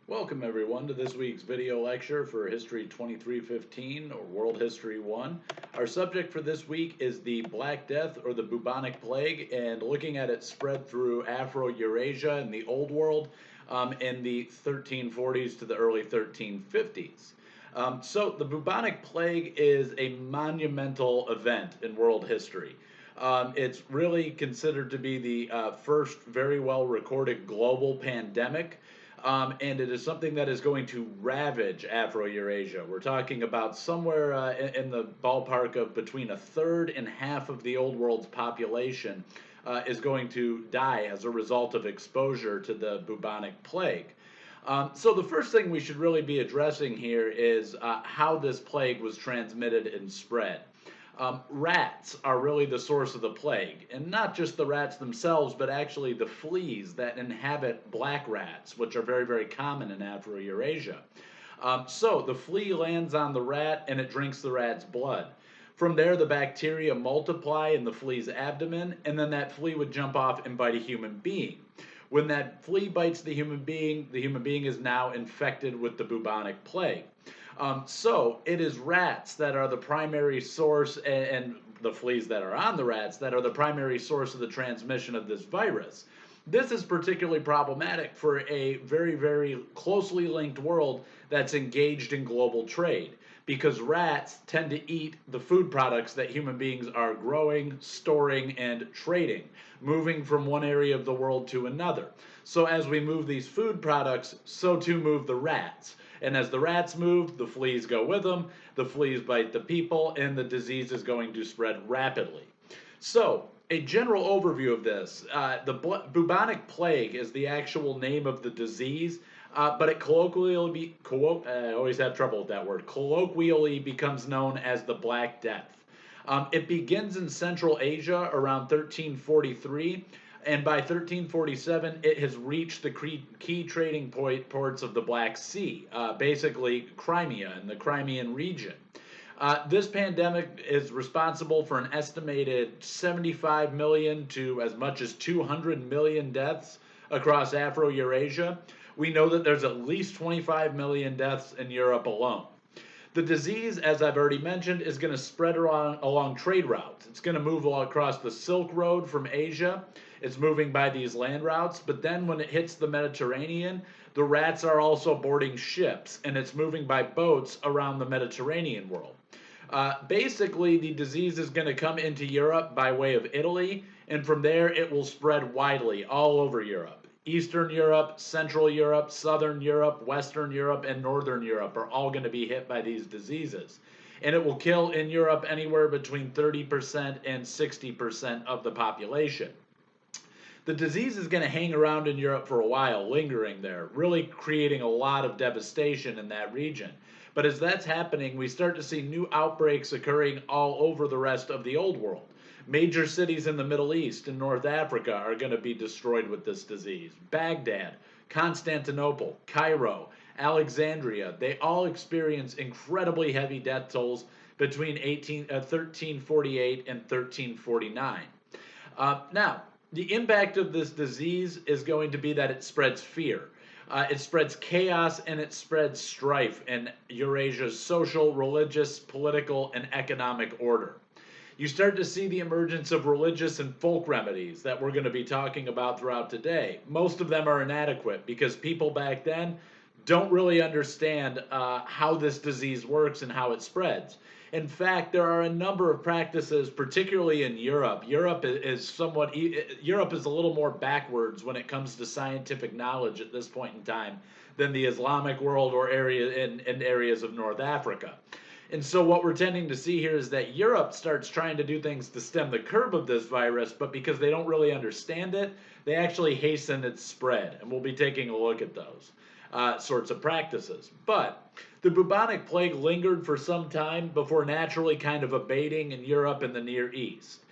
Welcome everyone to this week's video lecture for History 2315 or World History 1. Our subject for this week is the Black Death or the bubonic plague, and looking at its spread through Afro-Eurasia and the Old World in the 1340s to the early 1350s. So the bubonic plague is a monumental event in world history. It's really considered to be the first very well recorded global pandemic. And it is something that is going to ravage Afro-Eurasia. We're talking about somewhere in the ballpark of between a third and half of the Old World's population is going to die as a result of exposure to the bubonic plague. So the first thing we should really be addressing here is how this plague was transmitted and spread. Rats are really the source of the plague, and not just the rats themselves, but actually the fleas that inhabit black rats, which are very, very common in Afro-Eurasia. So the flea lands on the rat and it drinks the rat's blood. From there, the bacteria multiply in the flea's abdomen, and then that flea would jump off and bite a human being. When that flea bites the human being is now infected with the bubonic plague. So it is rats that are the primary source, and the fleas that are on the rats that are the primary source of the transmission of this virus. This is particularly problematic for a very, very closely linked world that's engaged in global trade, because rats tend to eat the food products that human beings are growing, storing, and trading, moving from one area of the world to another. So as we move these food products, so too move the rats. And as the rats move, the fleas go with them, the fleas bite the people, and the disease is going to spread rapidly. So, a general overview of this, the bubonic plague is the actual name of the disease, but it colloquially, I always have trouble with that word, colloquially becomes known as the Black Death. It begins in Central Asia around 1343, and by 1347 it has reached the key trading ports of the Black Sea, basically Crimea and the Crimean region. This pandemic is responsible for an estimated 75 million to as much as 200 million deaths across Afro-Eurasia. We know that there's at least 25 million deaths in Europe alone. The disease, as I've already mentioned, is going to spread along trade routes. It's going to move across the Silk Road from Asia. It's moving by these land routes, but then when it hits the Mediterranean, the rats are also boarding ships, and it's moving by boats around the Mediterranean world. Basically, the disease is going to come into Europe by way of Italy, and from there it will spread widely all over Europe. Eastern Europe, Central Europe, Southern Europe, Western Europe, and Northern Europe are all going to be hit by these diseases. And it will kill in Europe anywhere between 30% and 60% of the population. The disease is going to hang around in Europe for a while, lingering there, really creating a lot of devastation in that region. But as that's happening, we start to see new outbreaks occurring all over the rest of the old world. Major cities in the Middle East and North Africa are going to be destroyed with this disease. Baghdad, Constantinople, Cairo, Alexandria, they all experience incredibly heavy death tolls between 1348 and 1349. Now, the impact of this disease is going to be that it spreads fear. It spreads chaos and it spreads strife in Eurasia's social, religious, political, and economic order. You start to see the emergence of religious and folk remedies that we're going to be talking about throughout today. Most of them are inadequate because people back then don't really understand how this disease works and how it spreads. In fact, there are a number of practices, particularly in Europe. Europe is a little more backwards when it comes to scientific knowledge at this point in time than the Islamic world or in areas of North Africa. And so what we're tending to see here is that Europe starts trying to do things to stem the curve of this virus, but because they don't really understand it, they actually hasten its spread. And we'll be taking a look at those sorts of practices. But the bubonic plague lingered for some time before naturally kind of abating in Europe and the Near East.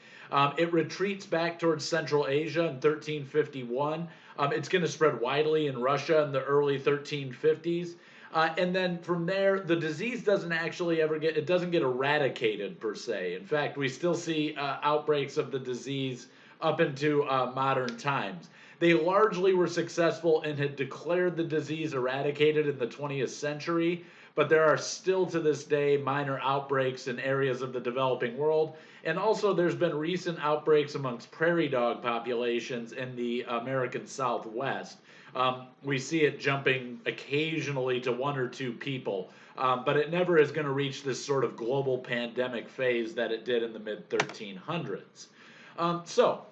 It retreats back towards Central Asia in 1351. It's going to spread widely in Russia in the early 1350s. And then from there, the disease doesn't get eradicated per se. In fact, we still see outbreaks of the disease up into modern times. They largely were successful and had declared the disease eradicated in the 20th century, but there are still to this day minor outbreaks in areas of the developing world. And also, there's been recent outbreaks amongst prairie dog populations in the American Southwest. We see it jumping occasionally to one or two people, but it never is going to reach this sort of global pandemic phase that it did in the mid 1300s. So,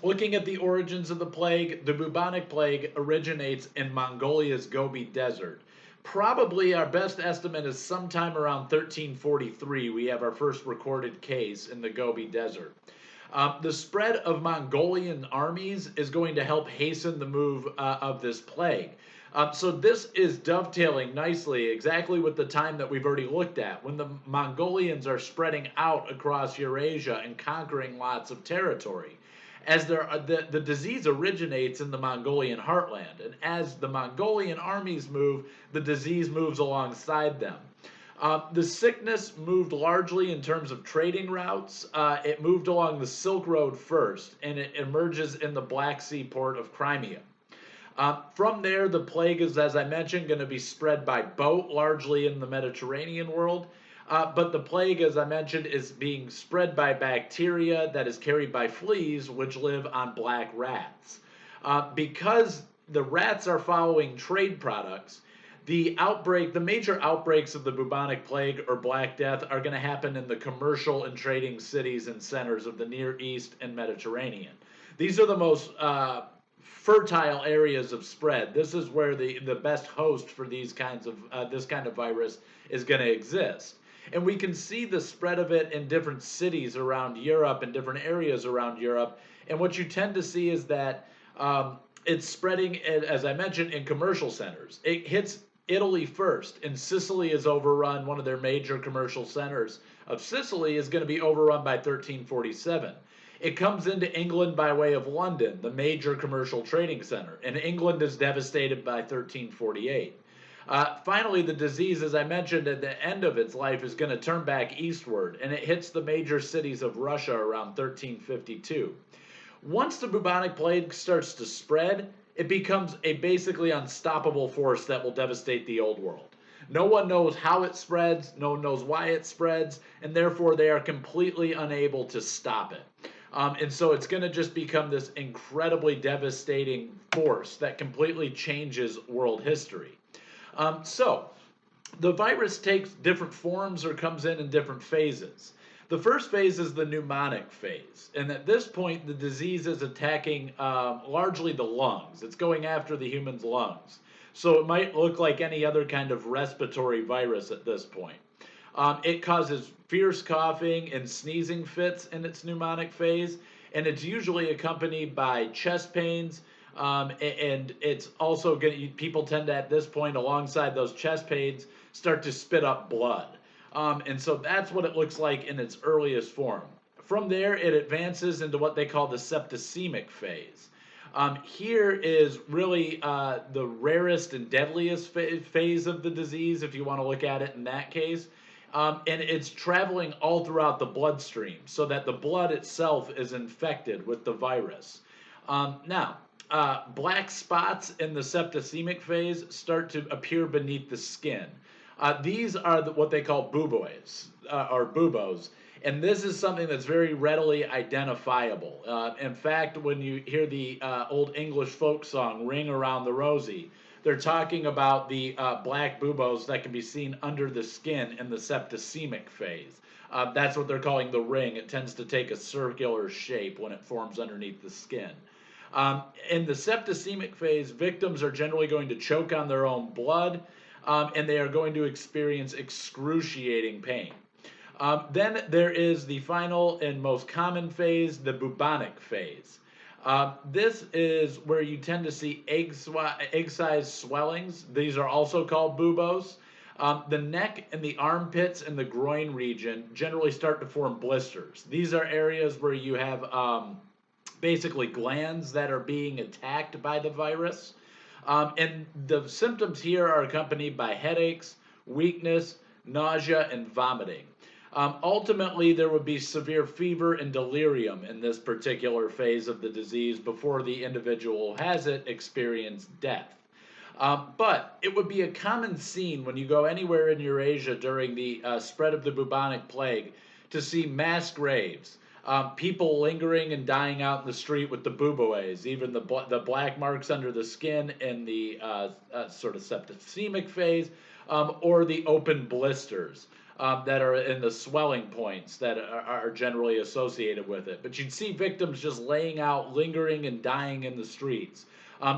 looking at the origins of the plague, the bubonic plague originates in Mongolia's Gobi Desert. Probably our best estimate is sometime around 1343. We have our first recorded case in the Gobi Desert. The spread of Mongolian armies is going to help hasten the move of this plague. So this is dovetailing nicely exactly with the time that we've already looked at, when the Mongolians are spreading out across Eurasia and conquering lots of territory. As the disease originates in the Mongolian heartland, and as the Mongolian armies move, the disease moves alongside them. The sickness moved largely in terms of trading routes. It moved along the Silk Road first, and it emerges in the Black Sea port of Crimea. From there, the plague is, as I mentioned, going to be spread by boat, largely in the Mediterranean world. But the plague, as I mentioned, is being spread by bacteria that is carried by fleas, which live on black rats. Because the rats are following trade products, the major outbreaks of the bubonic plague or Black Death are going to happen in the commercial and trading cities and centers of the Near East and Mediterranean. These are the most fertile areas of spread. This is where the best host for this kind of virus is going to exist. And we can see the spread of it in different cities around Europe and different areas around Europe. And what you tend to see is that it's spreading, as I mentioned, in commercial centers. It hits Italy first, and Sicily is overrun. One of their major commercial centers of Sicily is going to be overrun by 1347. It comes into England by way of London, the major commercial trading center, and England is devastated by 1348. Finally, the disease, as I mentioned, at the end of its life is going to turn back eastward, and it hits the major cities of Russia around 1352. Once the bubonic plague starts to spread, it becomes a basically unstoppable force that will devastate the old world. No one knows how it spreads, no one knows why it spreads, and therefore they are completely unable to stop it. And so it's going to just become this incredibly devastating force that completely changes world history. So the virus takes different forms or comes in different phases. The first phase is the pneumonic phase, and at this point the disease is attacking largely the lungs. It's going after the human's lungs. So it might look like any other kind of respiratory virus at this point. It causes fierce coughing and sneezing fits in its pneumonic phase, and it's usually accompanied by chest pains, and it's also people tend to, at this point, alongside those chest pains, start to spit up blood. And so that's what it looks like in its earliest form. From there, it advances into what they call the septicemic phase. Here is really the rarest and deadliest phase of the disease, if you want to look at it in that case. And it's traveling all throughout the bloodstream so that the blood itself is infected with the virus. Now, black spots in the septicemic phase start to appear beneath the skin. These are what they call buboes, or buboes. And this is something that's very readily identifiable. In fact, when you hear the old English folk song, Ring Around the Rosie, they're talking about the black buboes that can be seen under the skin in the septicemic phase. That's what they're calling the ring. It tends to take a circular shape when it forms underneath the skin. In the septicemic phase, victims are generally going to choke on their own blood, and they are going to experience excruciating pain. Then there is the final and most common phase, the bubonic phase. This is where you tend to see egg-sized swellings. These are also called buboes. The neck and the armpits and the groin region generally start to form blisters. These are areas where you have basically glands that are being attacked by the virus. And the symptoms here are accompanied by headaches, weakness, nausea, and vomiting. Ultimately, there would be severe fever and delirium in this particular phase of the disease before the individual who has it experienced death. But it would be a common scene when you go anywhere in Eurasia during the spread of the bubonic plague to see mass graves, people lingering and dying out in the street with the buboes, even the black marks under the skin in the sort of septicemic phase, or the open blisters. That are in the swelling points that are generally associated with it. But you'd see victims just laying out, lingering, and dying in the streets.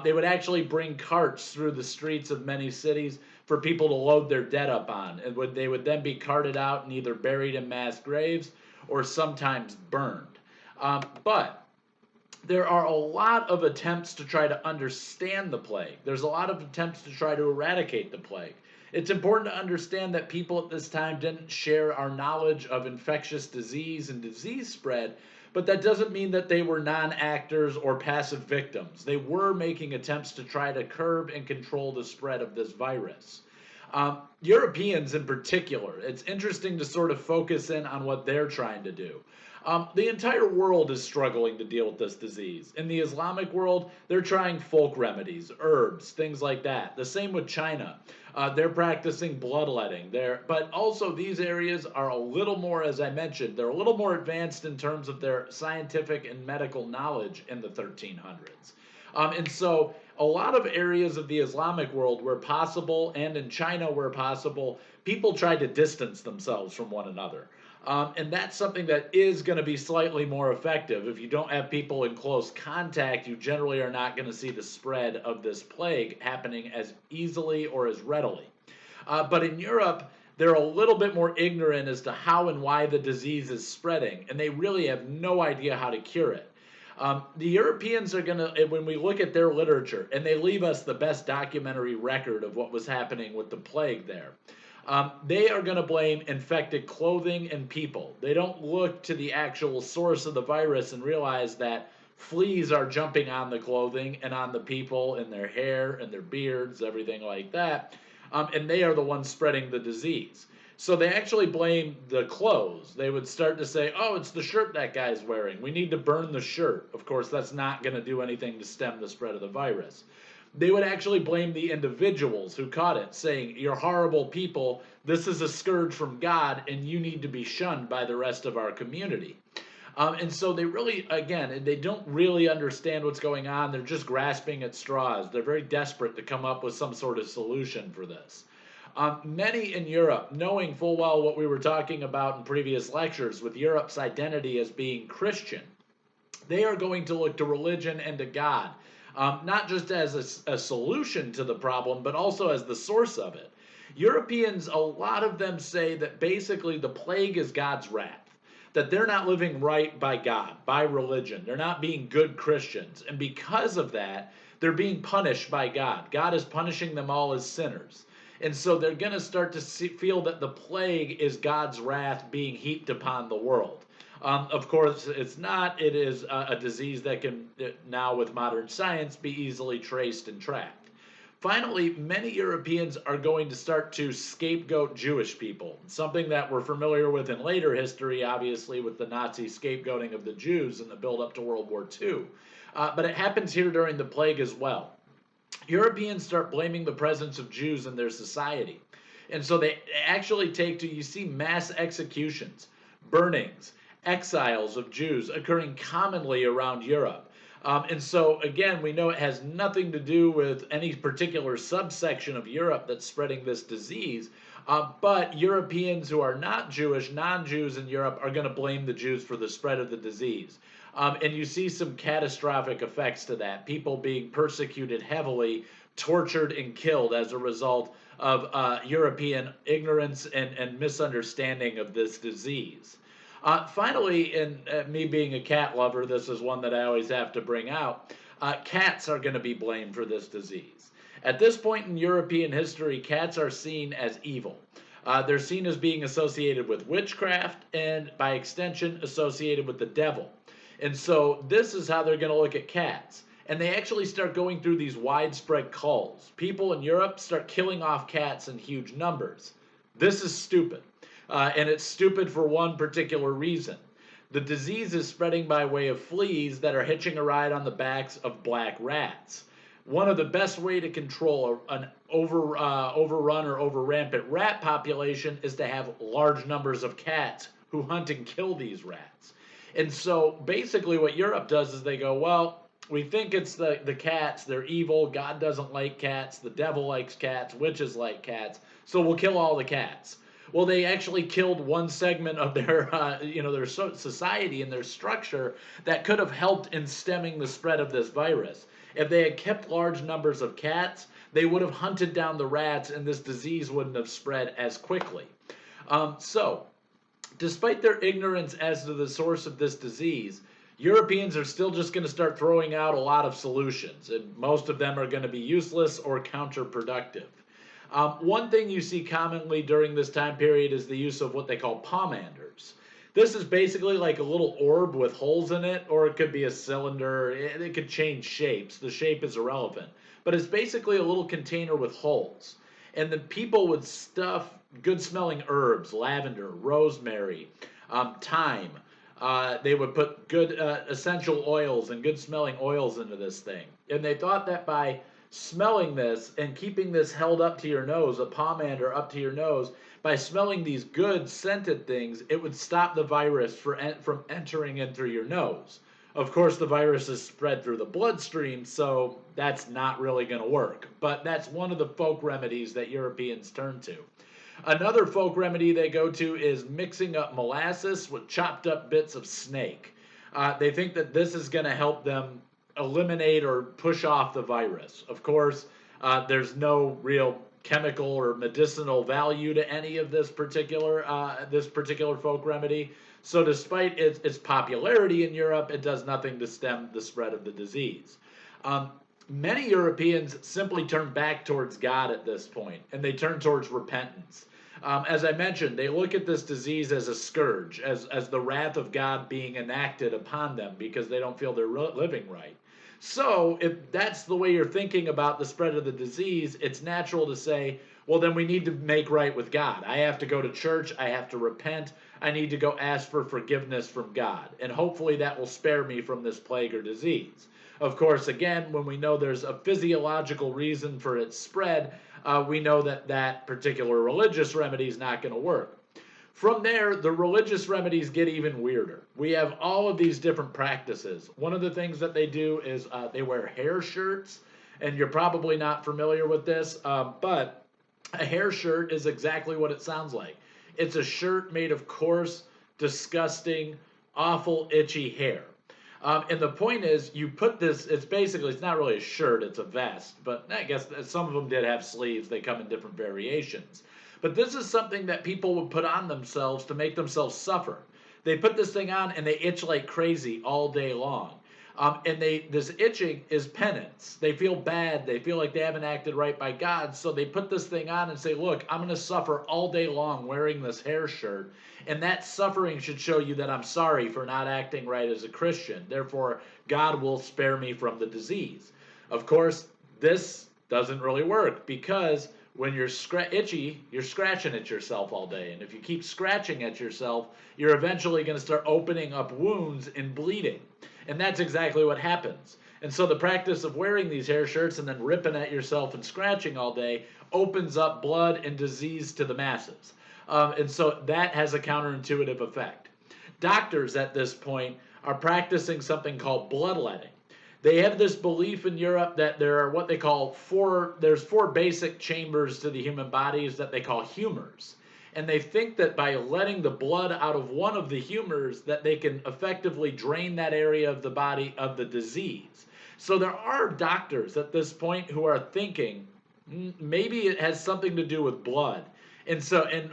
They would actually bring carts through the streets of many cities for people to load their dead up on. And they would then be carted out and either buried in mass graves or sometimes burned. But there are a lot of attempts to try to understand the plague. There's a lot of attempts to try to eradicate the plague. It's important to understand that people at this time didn't share our knowledge of infectious disease and disease spread, but that doesn't mean that they were non-actors or passive victims. They were making attempts to try to curb and control the spread of this virus. Europeans in particular, it's interesting to sort of focus in on what they're trying to do. The entire world is struggling to deal with this disease. In the Islamic world, they're trying folk remedies, herbs, things like that. The same with China. They're practicing bloodletting. But also these areas are a little more, as I mentioned, they're a little more advanced in terms of their scientific and medical knowledge in the 1300s. And so a lot of areas of the Islamic world where possible, and in China where possible, people tried to distance themselves from one another. And that's something that is going to be slightly more effective. If you don't have people in close contact, you generally are not going to see the spread of this plague happening as easily or as readily. But in Europe, they're a little bit more ignorant as to how and why the disease is spreading, and they really have no idea how to cure it. The Europeans are going to, when we look at their literature, and they leave us the best documentary record of what was happening with the plague there. They are going to blame infected clothing and people. They don't look to the actual source of the virus and realize that fleas are jumping on the clothing and on the people and their hair and their beards, everything like that. And they are the ones spreading the disease. So they actually blame the clothes. They would start to say, oh, it's the shirt that guy's wearing. We need to burn the shirt. Of course, that's not going to do anything to stem the spread of the virus. They would actually blame the individuals who caught it, saying, you're horrible people, this is a scourge from God, and you need to be shunned by the rest of our community. And so they really, again, they don't really understand what's going on. They're just grasping at straws. They're very desperate to come up with some sort of solution for this. Many in Europe, knowing full well what we were talking about in previous lectures with Europe's identity as being Christian, they are going to look to religion and to God. Not just as a solution to the problem, but also as the source of it. Europeans, a lot of them say that basically the plague is God's wrath, that they're not living right by God, by religion. They're not being good Christians. And because of that, they're being punished by God. God is punishing them all as sinners. And so they're going to start to feel that the plague is God's wrath being heaped upon the world. Of course, it's not. It is a disease that can now, with modern science, be easily traced and tracked. Finally, many Europeans are going to start to scapegoat Jewish people, something that we're familiar with in later history, obviously, with the Nazi scapegoating of the Jews in the build-up to World War II. But it happens here during the plague as well. Europeans start blaming the presence of Jews in their society. And so they actually you see mass executions, burnings, exiles of Jews occurring commonly around Europe. And so, again, we know it has nothing to do with any particular subsection of Europe that's spreading this disease, but Europeans who are not Jewish, non-Jews in Europe, are going to blame the Jews for the spread of the disease. And you see some catastrophic effects to that, people being persecuted heavily, tortured, and killed as a result of European ignorance and misunderstanding of this disease. Finally, in me being a cat lover, this is one that I always have to bring out. Cats are going to be blamed for this disease. At this point in European history, cats are seen as evil. They're seen as being associated with witchcraft and, by extension, associated with the devil. And so this is how they're going to look at cats. And they actually start going through these widespread culls. People in Europe start killing off cats in huge numbers. This is stupid. And it's stupid for one particular reason. The disease is spreading by way of fleas that are hitching a ride on the backs of black rats. One of the best way to control an overrun or over rampant rat population is to have large numbers of cats who hunt and kill these rats. And so basically what Europe does is they go, well, we think it's the cats, they're evil, God doesn't like cats, the devil likes cats, witches like cats, so we'll kill all the cats. Well, they actually killed one segment of their, their society and their structure that could have helped in stemming the spread of this virus. If they had kept large numbers of cats, they would have hunted down the rats and this disease wouldn't have spread as quickly. So, despite their ignorance as to the source of this disease, Europeans are still just going to start throwing out a lot of solutions, and most of them are going to be useless or counterproductive. One thing you see commonly during this time period is the use of what they call pomanders. This is basically like a little orb with holes in it, or it could be a cylinder. It could change shapes. The shape is irrelevant. But it's basically a little container with holes. And the people would stuff good-smelling herbs, lavender, rosemary, thyme. They would put good essential oils and good-smelling oils into this thing. And they thought that by smelling this and keeping this held up to your nose, a pomander up to your nose, by smelling these good scented things, it would stop the virus from entering in through your nose. Of course, the virus is spread through the bloodstream, so that's not really going to work. But that's one of the folk remedies that Europeans turn to. Another folk remedy they go to is mixing up molasses with chopped up bits of snake. They think that this is going to help them eliminate or push off the virus. Of course, there's no real chemical or medicinal value to any of this particular folk remedy. So despite its popularity in Europe, it does nothing to stem the spread of the disease. Many Europeans simply turn back towards God at this point, and they turn towards repentance. As I mentioned, they look at this disease as a scourge, as the wrath of God being enacted upon them because they don't feel they're living right. So if that's the way you're thinking about the spread of the disease, it's natural to say, well, then we need to make right with God. I have to go to church. I have to repent. I need to go ask for forgiveness from God. And hopefully that will spare me from this plague or disease. Of course, again, when we know there's a physiological reason for its spread, we know that that particular religious remedy is not going to work. From there, the religious remedies get even weirder. We have all of these different practices. One of the things that they do is they wear hair shirts, and you're probably not familiar with this, but a hair shirt is exactly what it sounds like. It's a shirt made of coarse, disgusting, awful, itchy hair. And the point is, you put this, it's not really a shirt, it's a vest, but I guess some of them did have sleeves. They come in different variations. But this is something that people would put on themselves to make themselves suffer. They put this thing on and they itch like crazy all day long. And this itching is penance. They feel bad. They feel like they haven't acted right by God. So they put this thing on and say, look, I'm going to suffer all day long wearing this hair shirt. And that suffering should show you that I'm sorry for not acting right as a Christian. Therefore, God will spare me from the disease. Of course, this doesn't really work because when you're itchy, you're scratching at yourself all day. And if you keep scratching at yourself, you're eventually going to start opening up wounds and bleeding. And that's exactly what happens. And so the practice of wearing these hair shirts and then ripping at yourself and scratching all day opens up blood and disease to the masses. And so that has a counterintuitive effect. Doctors at this point are practicing something called bloodletting. They have this belief in Europe that there are what they call there's four basic chambers to the human bodies that they call humors. And they think that by letting the blood out of one of the humors that they can effectively drain that area of the body of the disease. So there are doctors at this point who are thinking maybe it has something to do with blood. And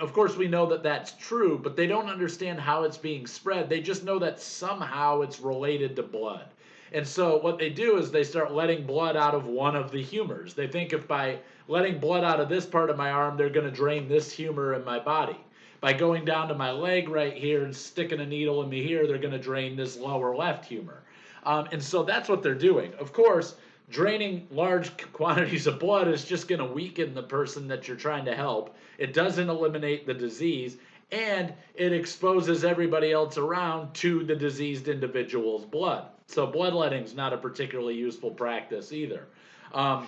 of course we know that that's true, but they don't understand how it's being spread. They just know that somehow it's related to blood. And so what they do is they start letting blood out of one of the humors. They think if by letting blood out of this part of my arm, they're going to drain this humor in my body. By going down to my leg right here and sticking a needle in me here, they're going to drain this lower left humor. And so that's what they're doing. Of course, draining large quantities of blood is just going to weaken the person that you're trying to help. It doesn't eliminate the disease, and it exposes everybody else around to the diseased individual's blood. So bloodletting is not a particularly useful practice either. Um,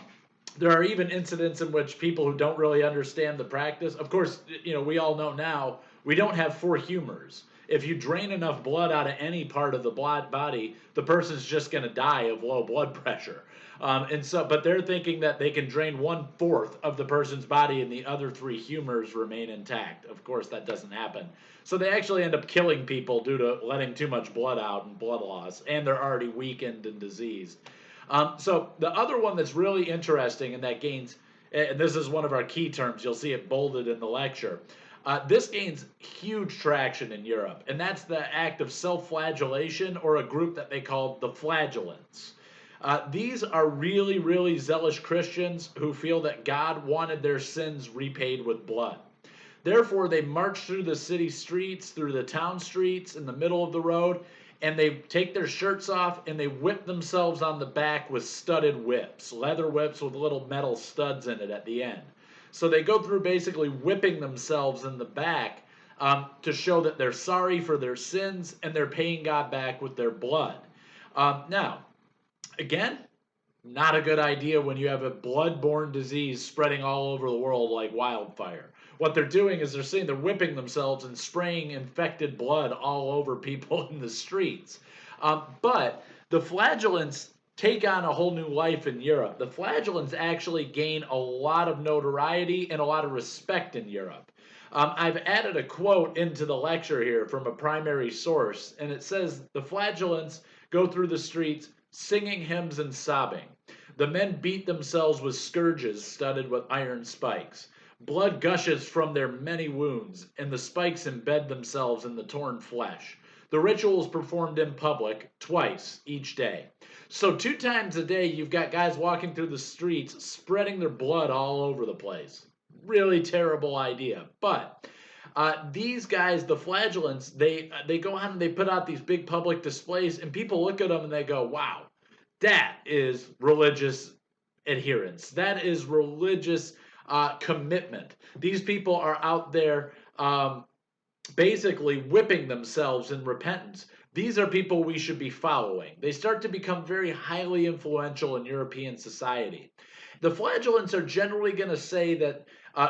there are even incidents in which people who don't really understand the practice, of course, we all know now we don't have four humors. If you drain enough blood out of any part of the body, the person's just going to die of low blood pressure. But they're thinking that they can drain 1/4 of the person's body and the other three humors remain intact. Of course, that doesn't happen. So they actually end up killing people due to letting too much blood out and blood loss, and they're already weakened and diseased. So the other one that's really interesting and that gains, and this is one of our key terms, you'll see it bolded in the lecture. This gains huge traction in Europe, and that's the act of self-flagellation, or a group that they call the flagellants. These are really, really zealous Christians who feel that God wanted their sins repaid with blood. Therefore, they march through the city streets, through the town streets, in the middle of the road, and they take their shirts off and they whip themselves on the back with studded whips, leather whips with little metal studs in it at the end. So they go through basically whipping themselves in the back to show that they're sorry for their sins and they're paying God back with their blood. Now, again, not a good idea when you have a blood-borne disease spreading all over the world like wildfire. What they're doing is they're whipping themselves and spraying infected blood all over people in the streets. But the flagellants take on a whole new life in Europe. The flagellants actually gain a lot of notoriety and a lot of respect in Europe. I've added a quote into the lecture here from a primary source, and it says, "The flagellants go through the streets singing hymns and sobbing. The men beat themselves with scourges studded with iron spikes. Blood gushes from their many wounds, and the spikes embed themselves in the torn flesh. The ritual is performed in public twice each day." So 2 times a day, you've got guys walking through the streets spreading their blood all over the place. Really terrible idea. But these guys, the flagellants, they go on and they put out these big public displays, and people look at them and they go, wow, that is religious adherence. That is religious commitment. These people are out there basically whipping themselves in repentance. These are people we should be following. They start to become very highly influential in European society. The flagellants are generally going to say that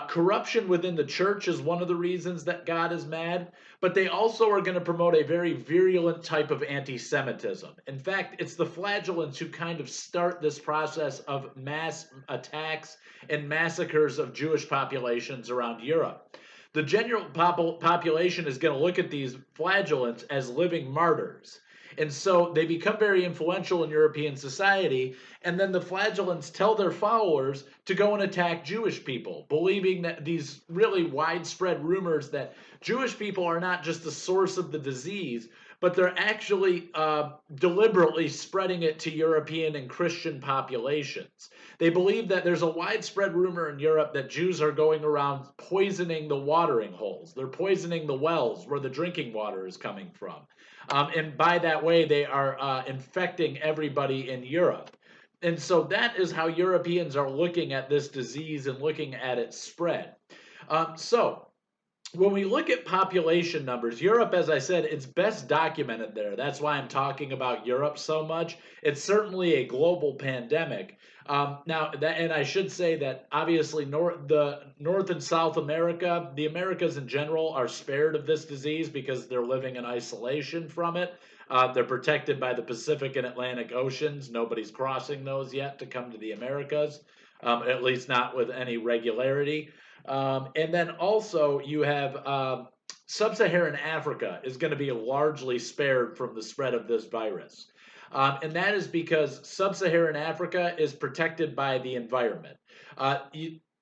corruption within the church is one of the reasons that God is mad, but they also are going to promote a very virulent type of anti-Semitism. In fact, it's the flagellants who kind of start this process of mass attacks and massacres of Jewish populations around Europe. The general population is going to look at these flagellants as living martyrs. And so they become very influential in European society, and then the flagellants tell their followers to go and attack Jewish people, believing that these really widespread rumors that Jewish people are not just the source of the disease, but they're actually deliberately spreading it to European and Christian populations. They believe that there's a widespread rumor in Europe that Jews are going around poisoning the watering holes. They're poisoning the wells where the drinking water is coming from. And by that way, they are infecting everybody in Europe. And so that is how Europeans are looking at this disease and looking at its spread. So when we look at population numbers, Europe, as I said, it's best documented there. That's why I'm talking about Europe so much. It's certainly a global pandemic. And I should say that obviously North and South America, the Americas in general, are spared of this disease because they're living in isolation from it. They're protected by the Pacific and Atlantic Oceans. Nobody's crossing those yet to come to the Americas, at least not with any regularity. And then also you have sub-Saharan Africa is going to be largely spared from the spread of this virus. And that is because sub-Saharan Africa is protected by the environment.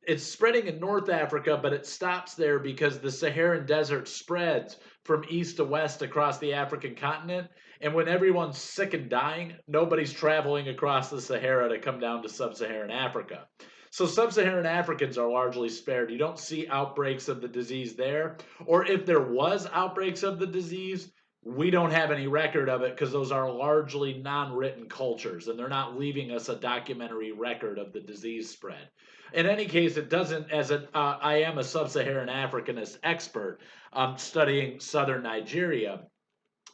It's spreading in North Africa, but it stops there because the Saharan desert spreads from east to west across the African continent. And when everyone's sick and dying, nobody's traveling across the Sahara to come down to sub-Saharan Africa. So sub-Saharan Africans are largely spared. You don't see outbreaks of the disease there. Or if there was outbreaks of the disease, we don't have any record of it because those are largely non-written cultures and they're not leaving us a documentary record of the disease spread. In any case, it doesn't, I am a sub-Saharan Africanist expert studying southern Nigeria.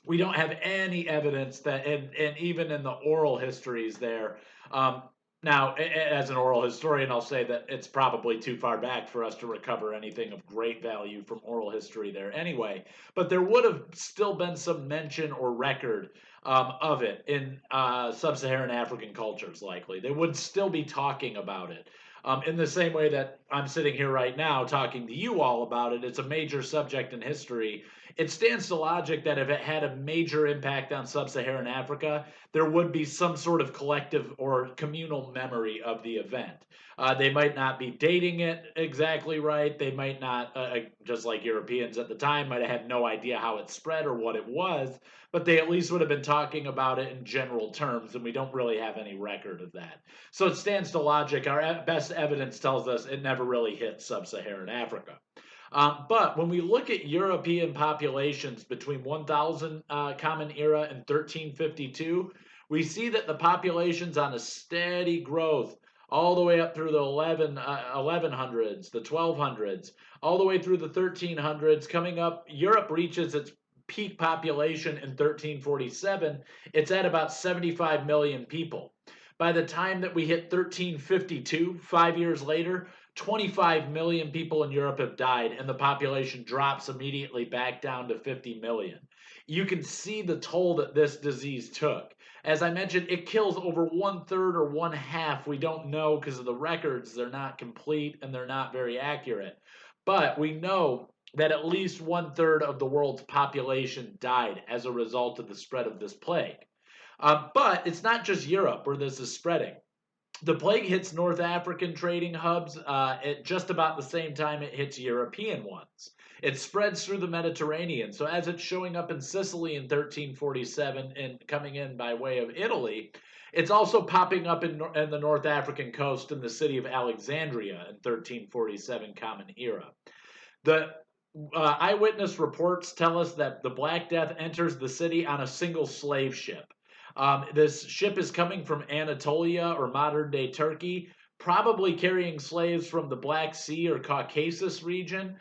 We don't have any evidence that, and even in the oral histories there, um, now as an oral historian, I'll say that it's probably too far back for us to recover anything of great value from oral history there anyway, but there would have still been some mention or record of it in sub-Saharan African cultures. Likely they would still be talking about it, in the same way that I'm sitting here right now talking to you all about it. It's a major subject in history. It stands to logic that if it had a major impact on sub-Saharan Africa, there would be some sort of collective or communal memory of the event. They might not be dating it exactly right. They might not, just like Europeans at the time, might have had no idea how it spread or what it was, but they at least would have been talking about it in general terms, and we don't really have any record of that. So it stands to logic. Our best evidence tells us it never really hit sub-Saharan Africa. But when we look at European populations between 1000 Common Era and 1352, we see that the population's on a steady growth all the way up through the 1100s, the 1200s, all the way through the 1300s. Coming up, Europe reaches its peak population in 1347. It's at about 75 million people. By the time that we hit 1352, 5 years later, 25 million people in Europe have died, and the population drops immediately back down to 50 million. You can see the toll that this disease took. As I mentioned, it kills over 1/3 or 1/2. We don't know because of the records. They're not complete and they're not very accurate. But we know that at least 1/3 of the world's population died as a result of the spread of this plague. But it's not just Europe where this is spreading. The plague hits North African trading hubs at just about the same time it hits European ones. It spreads through the Mediterranean. So as it's showing up in Sicily in 1347 and coming in by way of Italy, it's also popping up in the North African coast in the city of Alexandria in 1347 Common Era. The eyewitness reports tell us that the Black Death enters the city on a single slave ship. This ship is coming from Anatolia or modern day Turkey, probably carrying slaves from the Black Sea or Caucasus region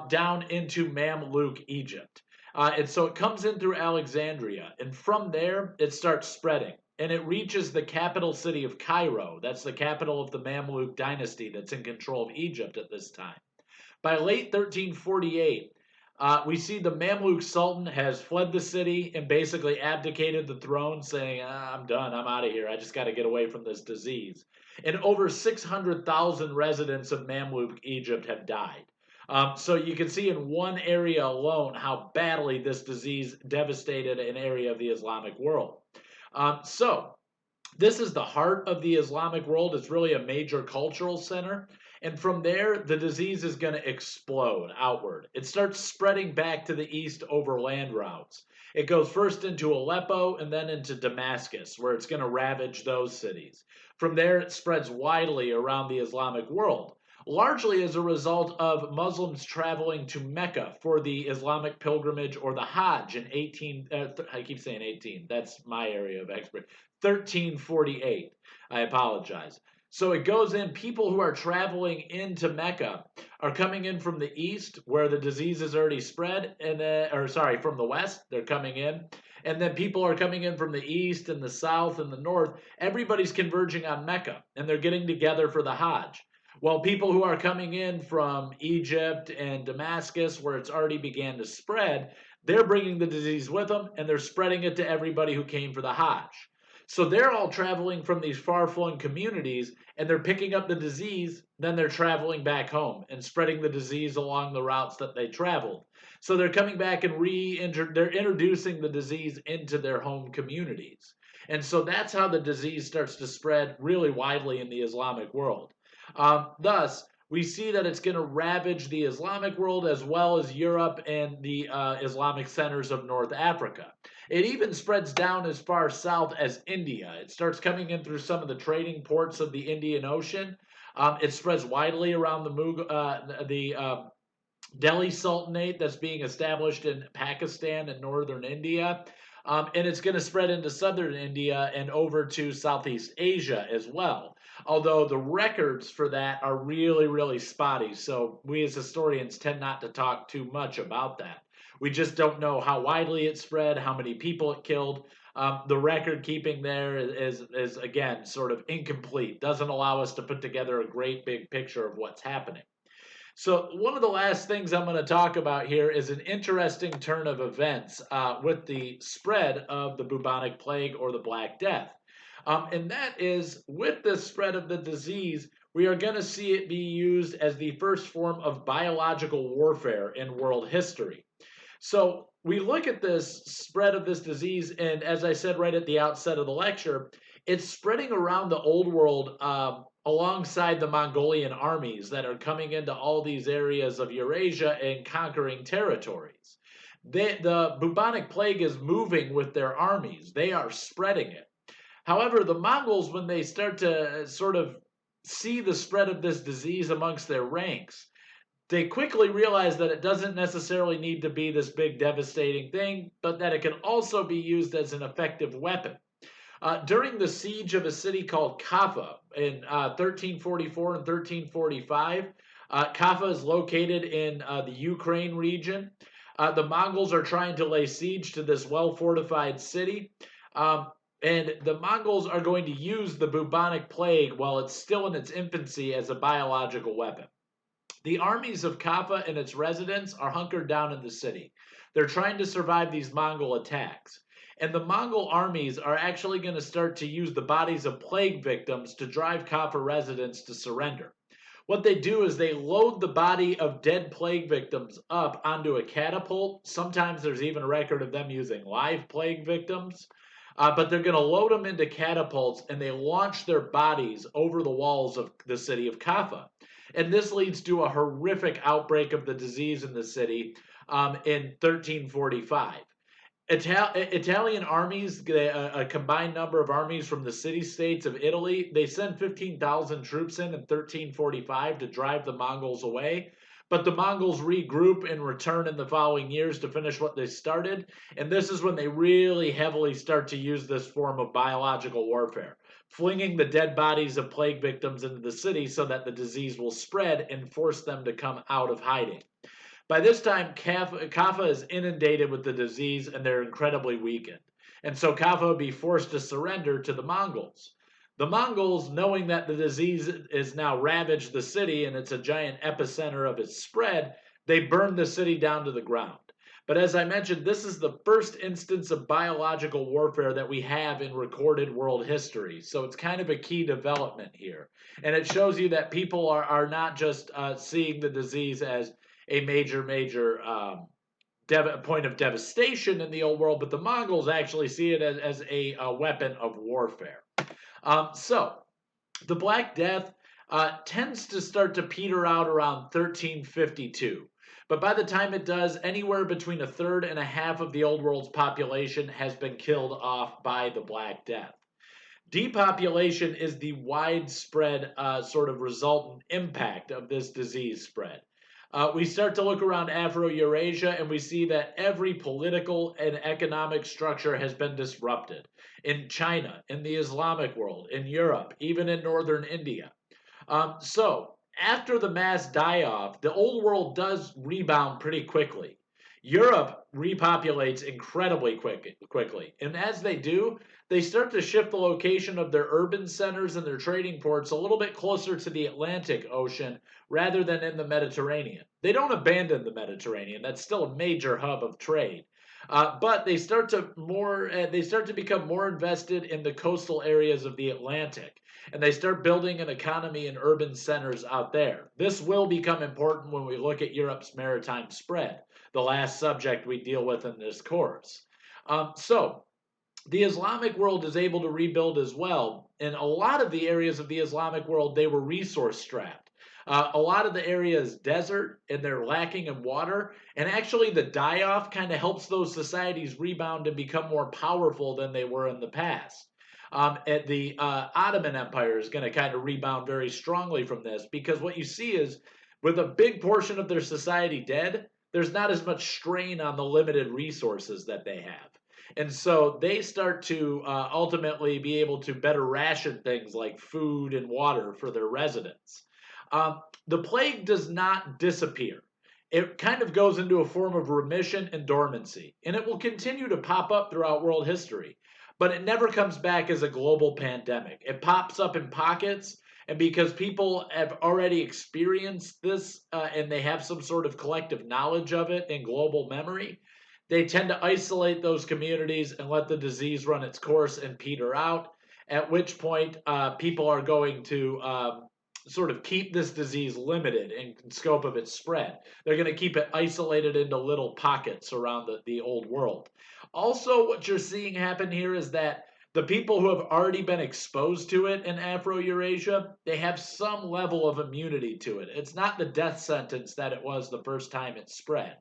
down into Mamluk Egypt. And so it comes in through Alexandria, and from there it starts spreading. And it reaches the capital city of Cairo. That's the capital of the Mamluk dynasty that's in control of Egypt at this time. By late 1348, we see the Mamluk Sultan has fled the city and basically abdicated the throne, saying, I'm done, I'm out of here, I just got to get away from this disease. And over 600,000 residents of Mamluk Egypt have died. So you can see in one area alone how badly this disease devastated an area of the Islamic world. So this is the heart of the Islamic world. It's really a major cultural center. And from there, the disease is going to explode outward. It starts spreading back to the east over land routes. It goes first into Aleppo and then into Damascus, where it's going to ravage those cities. From there, it spreads widely around the Islamic world, largely as a result of Muslims traveling to Mecca for the Islamic pilgrimage or the Hajj in I keep saying 18, that's my area of expertise, 1348. I apologize. So it goes in, people who are traveling into Mecca are coming in from the east where the disease is already spread, and from the west, they're coming in. And then people are coming in from the east and the south and the north. Everybody's converging on Mecca, and they're getting together for the Hajj. Well, people who are coming in from Egypt and Damascus, where it's already began to spread, they're bringing the disease with them, and they're spreading it to everybody who came for the Hajj. So they're all traveling from these far-flung communities, and they're picking up the disease, then they're traveling back home and spreading the disease along the routes that they traveled. So they're coming back and they're introducing the disease into their home communities. And so that's how the disease starts to spread really widely in the Islamic world. Thus, we see that it's going to ravage the Islamic world as well as Europe and the Islamic centers of North Africa. It even spreads down as far south as India. It starts coming in through some of the trading ports of the Indian Ocean. It spreads widely around the Delhi Sultanate that's being established in Pakistan and northern India. And it's going to spread into southern India and over to Southeast Asia as well. Although the records for that are really, really spotty. So we as historians tend not to talk too much about that. We just don't know how widely it spread, how many people it killed. The record keeping there is, again, sort of incomplete, doesn't allow us to put together a great big picture of what's happening. So, one of the last things I'm going to talk about here is an interesting turn of events with the spread of the bubonic plague or the Black Death. And that is with the spread of the disease, we are going to see it be used as the first form of biological warfare in world history. So, we look at this spread of this disease, and as I said right at the outset of the lecture, it's spreading around the old world alongside the Mongolian armies that are coming into all these areas of Eurasia and conquering territories. The bubonic plague is moving with their armies, they are spreading it. However, the Mongols, when they start to sort of see the spread of this disease amongst their ranks, they quickly realize that it doesn't necessarily need to be this big devastating thing, but that it can also be used as an effective weapon. During the siege of a city called Kaffa in 1344 and 1345, Kaffa is located in the Ukraine region. The Mongols are trying to lay siege to this well fortified city. And the Mongols are going to use the bubonic plague while it's still in its infancy as a biological weapon. The armies of Kaffa and its residents are hunkered down in the city. They're trying to survive these Mongol attacks. And the Mongol armies are actually going to start to use the bodies of plague victims to drive Kaffa residents to surrender. What they do is they load the body of dead plague victims up onto a catapult. Sometimes there's even a record of them using live plague victims. But they're going to load them into catapults and they launch their bodies over the walls of the city of Kaffa. And this leads to a horrific outbreak of the disease in the city in 1345. Italian armies, a combined number of armies from the city-states of Italy, they send 15,000 troops in 1345 to drive the Mongols away. But the Mongols regroup and return in the following years to finish what they started. And this is when they really heavily start to use this form of biological warfare, flinging the dead bodies of plague victims into the city so that the disease will spread and force them to come out of hiding. By this time, Kaffa is inundated with the disease and they're incredibly weakened. And so Kaffa would be forced to surrender to the Mongols. The Mongols, knowing that the disease is now ravaged the city and it's a giant epicenter of its spread, they burned the city down to the ground. But as I mentioned, this is the first instance of biological warfare that we have in recorded world history. So it's kind of a key development here. And it shows you that people are not just seeing the disease as a major point of devastation in the old world, but the Mongols actually see it as a weapon of warfare. So the Black Death tends to start to peter out around 1352. But by the time it does, anywhere between a third and a half of the old world's population has been killed off by the Black Death. Depopulation is the widespread sort of resultant impact of this disease spread. We start to look around Afro-Eurasia and we see that every political and economic structure has been disrupted. In China, in the Islamic world, in Europe, even in northern India. So, after the mass die-off, the old world does rebound pretty quickly. Europe repopulates incredibly quickly. And as they do, they start to shift the location of their urban centers and their trading ports a little bit closer to the Atlantic Ocean rather than in the Mediterranean. They don't abandon the Mediterranean. That's still a major hub of trade. But they start to become more invested in the coastal areas of the Atlantic, and they start building an economy in urban centers out there. This will become important when we look at Europe's maritime spread, the last subject we deal with in this course. So the Islamic world is able to rebuild as well. In a lot of the areas of the Islamic world, they were resource strapped. A lot of the area is desert and they're lacking in water. And actually, the die off kind of helps those societies rebound and become more powerful than they were in the past. And the Ottoman Empire is going to kind of rebound very strongly from this because what you see is With a big portion of their society dead, there's not as much strain on the limited resources that they have. And so they start to ultimately be able to better ration things like food and water for their residents. The plague does not disappear. It kind of goes into a form of remission and dormancy, and it will continue to pop up throughout world history, but it never comes back as a global pandemic. It pops up in pockets, and because people have already experienced this and they have some sort of collective knowledge of it in global memory, they tend to isolate those communities and let the disease run its course and peter out. At which point, people are going to sort of keep this disease limited in scope of its spread. They're going to keep it isolated into little pockets around the old world. Also, what you're seeing happen here is that the people who have already been exposed to it in Afro-Eurasia, they have some level of immunity to it. It's not the death sentence that it was the first time it spread.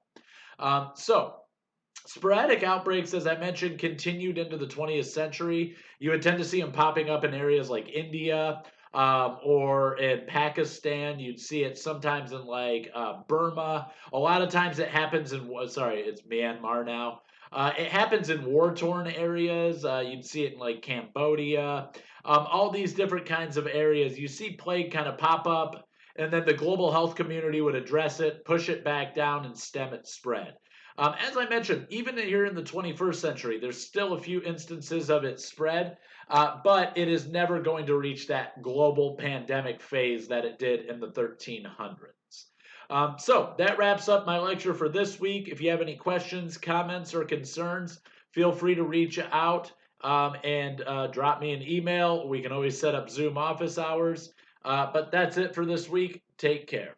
Sporadic outbreaks, as I mentioned, continued into the 20th century. You would tend to see them popping up in areas like India or in Pakistan. You'd see it sometimes in like Burma. A lot of times it happens in, sorry, it's Myanmar now. It happens in war-torn areas. You'd see it in like Cambodia. All these different kinds of areas. You see plague kind of pop up, and then the global health community would address it, push it back down, and stem its spread. As I mentioned, even here in the 21st century, there's still a few instances of its spread, but it is never going to reach that global pandemic phase that it did in the 1300s. So that wraps up my lecture for this week. If you have any questions, comments, or concerns, feel free to reach out and drop me an email. We can always set up Zoom office hours. But that's it for this week. Take care.